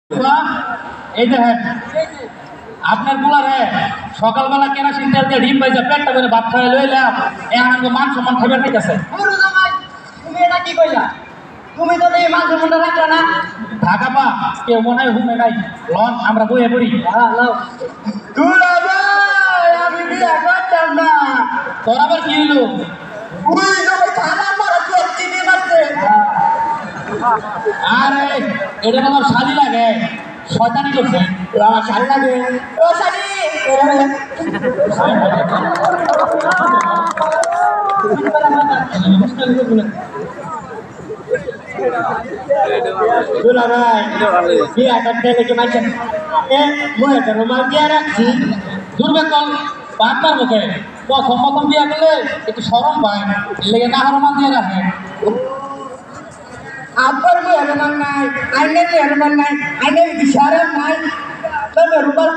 এই দেখেন আপনার পোলারে সকালবেলা কেরাসিন তেল দিয়ে ডিম পাইছে পেটটা করে ভাত খাওয়াই লইলাম এখন মান সম্মান খাইবার পাইতেছে। তুমি এটা কি কইলা? তুমি তো এই মান সম্মানটা রাখলা না। ঢাকা পা কেউ মনে হয় হুমে নাই লন আমরা বইয়ে পড়ি। আমি বিয়া করতাম না। তোর আবার কি হইলো? ওই তো ওই থানা মারা চিনি মারছে। আরে এটা তোমার শালি লাগে শয়তানি করছে। আমার শাড়ি লাগে। ও শাড়ি দুলা ভাই বিয়া করতে লেগে মারছেন। মনে তো রুমাল দিয়ে রাখছি। দুর্বেকল বাপমার মুখে প্রথম বিয়া করলে একটু সরম পায় লেগে না হরমান দিয়ে রাখে। আব্বার বই রুমাল নাই, আইনের বই রুমাল নাই, আইনের ইশারা নাই। তবে রুমাল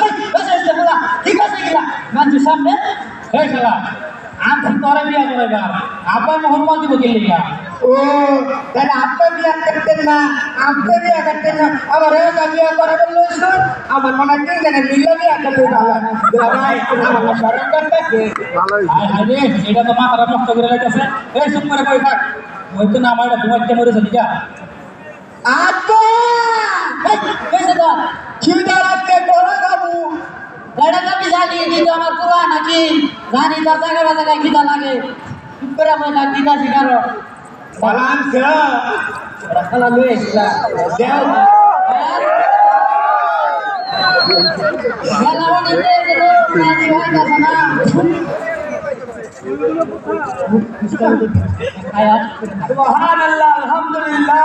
এই বসে এসে বলা ঠিক আছে কিনা মানুষের সামনে এই শালা আনছি তোরে বিয়া করাইবার আব্বা মোহাম্মদ দিব কি লিখা। ও তাহলে আপনি বিয়া করতেন না, আপনি বিয়া করতেন না, আমার বিয়া করাবেন লইছুন। আমার মনে হয় তিনজনে মিলে বিয়া করতে ভালো। ভাই আমার সরকার করতেছে এটা তো মাথাটা নষ্ট করে লাইতেছে। এই চুপ করে কই থাক ওই তো না আমার ঘুমাইতে মরেছে দিকা। আব্বা এই কইছে তো খিদা লাগতে বড় বাবু এটা তো জানি কিন্তু আমার পোলা নাকি জানি তার জায়গায় খিদা লাগে চুপ করে আমি না খিদা শিকারো বালান কে রাখালা লয়ে এসলা দেও মেলাওনি তে নানি হইতাছে না আয়াত সুবহানাল্লাহ আলহামদুলিল্লাহ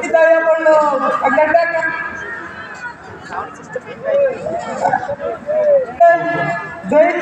কিতাবে পড়লো একটা টাকা দেখ